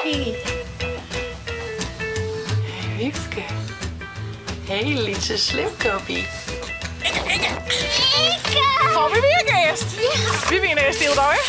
Hey, Wiefke. Hey, Lietse Slimkopie. Ik. Van wie ben ik eerst? Ja. Wie ben je eerst, Hildo, hè?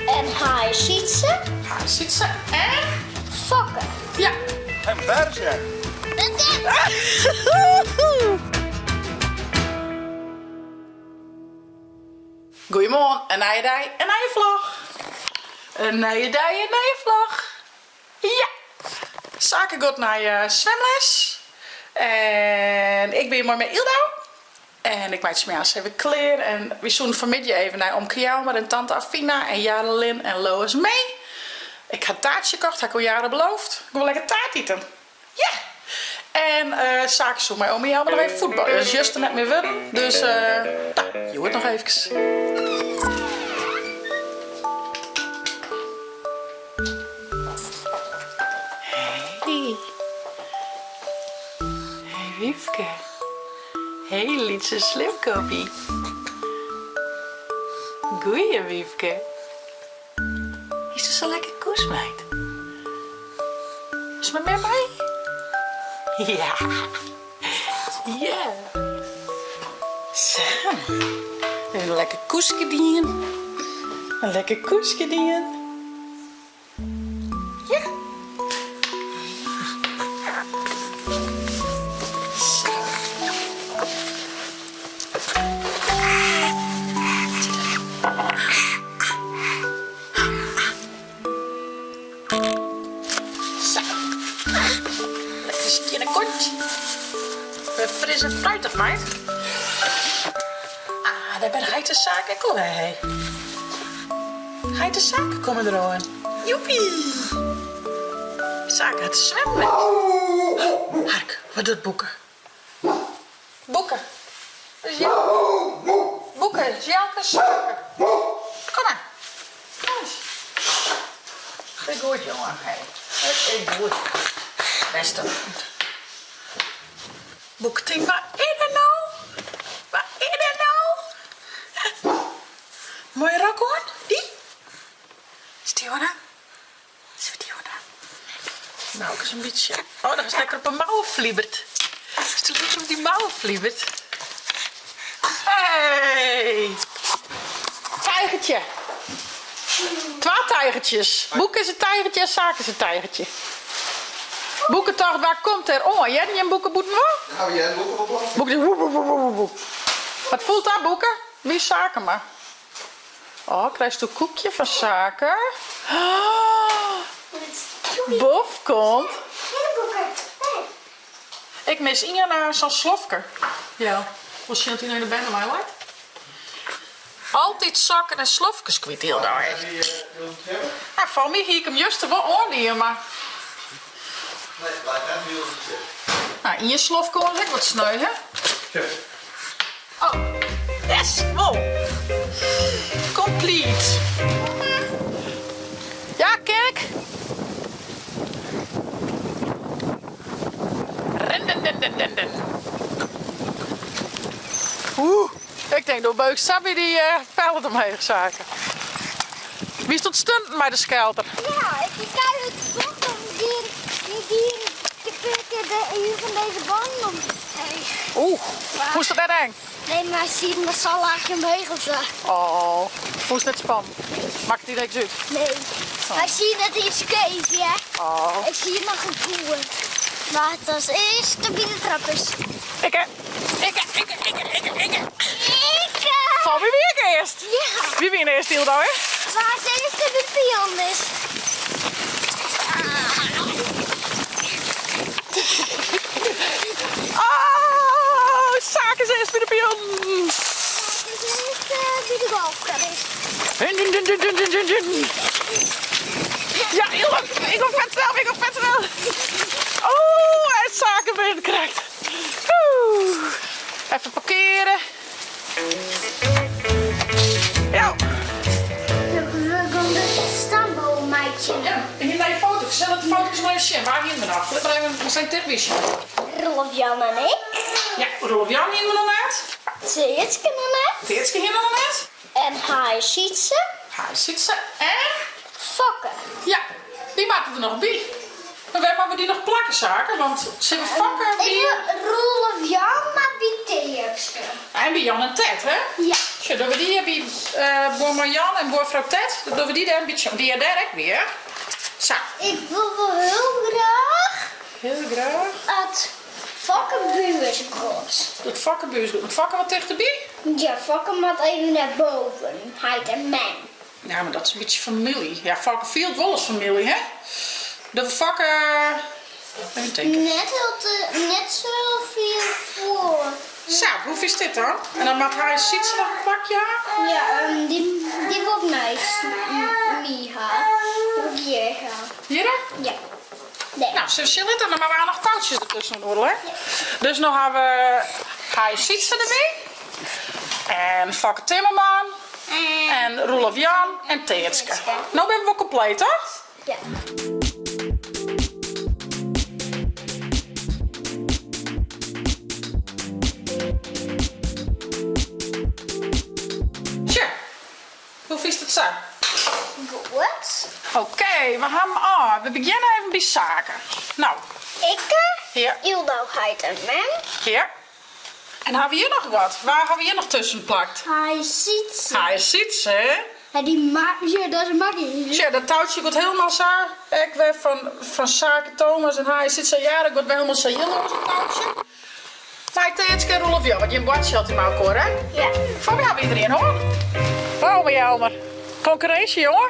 En haar ziet ze. Haar zit ze en... Fokken. Ja. En bergen. Goedemorgen, een nieuwe dag, een nieuwe vlog. Een nieuwe dag, een nieuwe vlog. Ja. Zaken gaat naar zwemles. En ik ben maar met Ildo. En ik maak smiddags even kleren. En we zoen vanmiddag even naar Omke Jelmer en tante Afina en Jarelin en Lois mee. Ik ga een taartje gekocht, heb ik al jaren beloofd. Ik wil lekker taart eten. Ja. En zaken zoeken mijn oma Jelmer nog even voetbal. Dus juist er net meer willen. Dus nou, je hoort nog even. Hey. Hey, Wiefke. Hey, Lietse Slimkopie. Goeie, Wiefke. Is er zo lekker koesmeid? Is maar met mij? Ja. Ja. Zo. Een lekker koesje dienen. Een lekker koesje dienen. Ja. Zo. Zo. Lekker zit je in een kortje. Fris en fruitig, meid. Ah, daar ben hij de zaken komen, hé. Hij de zaken komen er aan. Joepie. Zaken het zwemmen. Hark, wat doet Boeken? Boeken. Dat is jou. Boeken, dat is jouw zaken. Kom maar. Kom eens. Ik goed, jongen. Hey. Ik goed. Beste. Boekting, waar is er nou? Waar is er nou? Mooi rok hoor. Die? Is die hoor? Is die hoor? Nou, ook eens een beetje. Oh, dat is lekker op een mouwen fliebert. Is het lekker op die mouwen fliebert? Hey! Tijgertje. 2 tijgertjes. Boek is een tijgertje en Zaak is een tijgertje. Boeken toch, waar komt er? Oh, jij niet een boekenboeten wel? Nou, jij boeken op wat? Boeken. Wat voelt dat, Boeken? Wie is Zaken maar? Oh, krijg je een koekje van Zaken? Oh, Bof komt. Ik mis Inge naar zo'n slofker. Ja, was je dat in de bende mij lijkt? Altijd zakken en slofkes kwijt heel daar. Nou, van mij hier ik hem juist er wel aan hier, maar... Nee, blijf net heel goed. Nou, in je slof komen ik wat sneu, hè? Ja. Oh, yes! Wow! Complete! Ja, kijk! Renden. Oeh, ik denk door Beuk Sabbi die pijlen omheen zaken. Wie stond stunten bij de skelter? Ja, ik kijk het vlog van die hier van deze band. Hey. Oeh, hoe is dat net eng? Nee, maar hij ziet me zal laagje omheen of zo. Oh, hoe is het spannend? Maakt het iedereen uit? Nee. Hij ziet het in skate, hè? Oh. Ik zie nog een koe. Maar het als eerst de biedentrappers. Ik. Van wie ben ik eerst? Ja. Wie ben je eerst, Hildo, hè? Waar zijn de pion is? Oh, Zaken is eerst bij de pion. Het is eerst bij de golf geweest. Ja, Hildo, ik kom vet snel. Oh, hij is Zaken binnenkrijgt. Even parkeren. Ja. We gaan de stamboom, meidje. Ja, en hier naar je foto. Zet de foto's naar je sjem. Waar hier me af? We zijn televisie. Rolf Jan en ik. Ja, Rolf Jan hier nog net. Tjitske nog net. Teertje hier nog net. En haar ziet ze. Haar zit ze en... Fokken. Ja, Die maken er nog bij. Maar we hebben die nog plakken zaken, want ze hebben vakken Ik weer. wil Roelof Jan, maar die Theertje. En bij Jan en Ted, hè? Ja. Zo, doen we die bij boer Jan en boer vrouw Ted. Dan doen we die daar een beetje. Die er direct weer. Zo. Ik wil wel heel graag Heel graag. het vakkenbuursgrot. Het vakkenbuurs doen. Het vakken wat dichterbij? Ja, vakken moet even naar boven. Hij en man. Ja, maar dat is een beetje familie. Ja, Valkenfield wel is familie, hè? De vakken... Even denken. Net zoveel voor. Zo, hoe is dit dan? En dan maakt hij ziet nog een plakje. Ja, die wordt nice. Miha. Hier gaan. Hier dan? Ja. Nee. Nou, ze zullen het en dan maar we nog touwtjes ertussen doen, hè? Dus nu hebben we hij ziet erbij. En Vakke Timmerman. En Roelof Jan en Teertske. Nou ben we compleet, toch? Ja. Tja, hoe is het zo? Goed. Oké, we gaan aan. We beginnen even bij zaken. Nou, Ik, hier, Ildauwheid en man. hier. En hebben we hier nog wat? Waar hebben we hier nog tussen plakt? Hij ziet ze. Hij ziet ze. En die maakt, ja, dat is makkelijk. Tja, dat touwtje wordt helemaal zo. Ik ben van zaken Thomas en hij zit zo jaren. Ik word helemaal zo heel lang zo'n touwtje. Maar Teertske en Roelof Jan, want je een bordje had in elkaar, hè? Ja. Van mij hebben we iedereen, hoor. Oh, maar Jelmer. Concurrentie, jongen.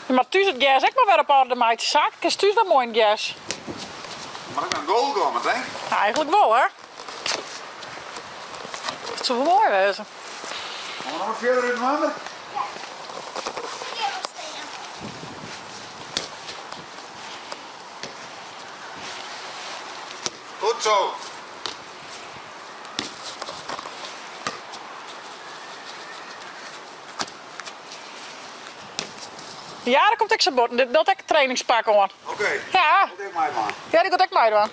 Maar thuis het gas ik maar weer op orde meidje zaak. Ik is thuis dat mooi in gas. Mag ik een goal komen, hè? Ja, eigenlijk wel, hè? Het zou wel mooi wezen. Gaan we nog verder in de maanden? Goed zo. Ja, daar komt ik zijn bord. Dat ik een trainingspak hoor. Oké. Ja, Goed in mij, man. ja, die gaat ik mee doen.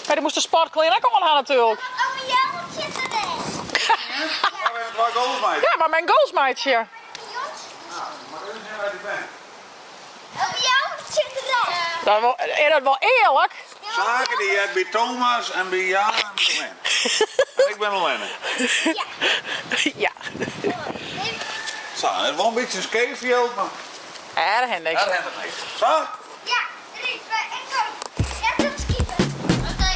Maar die moest de sportkleding ook al aan natuurlijk. Oh, maar jij moet zitten daar. Maar we hebben twee goals, mee. Ja, maar mijn goalsmeidje. Ja, maar dat is niet waar ik ben. Oh, maar jij moet zitten daar. Is dat wel eerlijk? Zaken die je hebt bij Thomas en bij Jan en bij Len. En ik ben alleen. Ja. Zo, het is wel een beetje een skeefveld, maar... Ja, dat heeft niks. Dat hebben we niet. Zo? Ja, 3, 2, 1, go. Jij kunt skippen. Oké.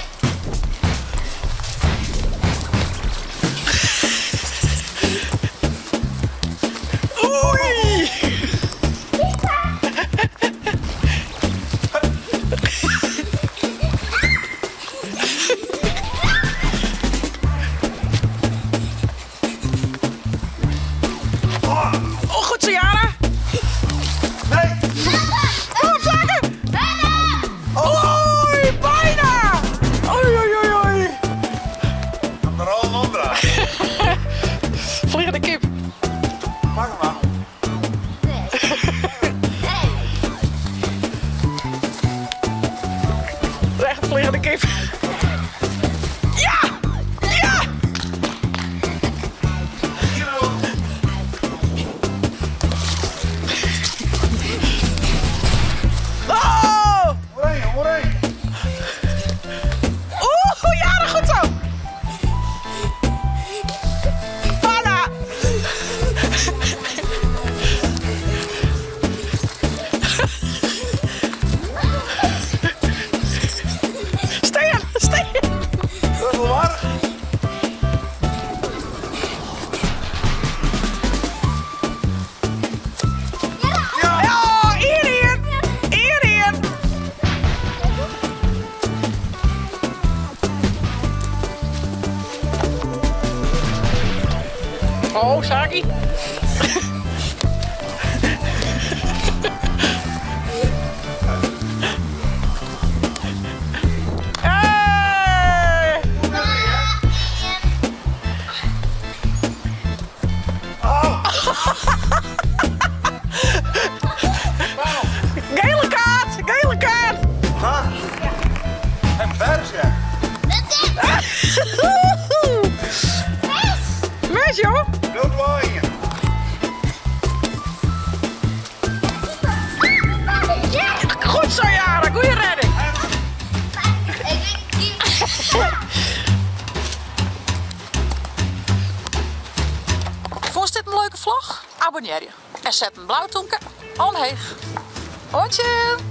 Oei! Oh, goed zo, Jana. Nee! Kom op, zaken! Oei, bijna! Oei, oei, oei, oei. Ik heb er al een omdraai. Vliegende kip. Pak hem maar. Echt een vliegende kip. Ja! Ja! Oh! Omheen, omheen. Oeh, ja, dat goed zo. Panna. Steen, steen. Dat is wel waar. Ja, hierin. Hierin. Oh, Saki. Hey! Gele kaart, gele kaart. Ha? En vers, ja. Dat is het. Succes, joh! Dood waaien. Goed zo, Jara. Goeie redding. Vond je dit een leuke vlog? Abonneer je. En zet een blauwtoenke omheen. Hoi.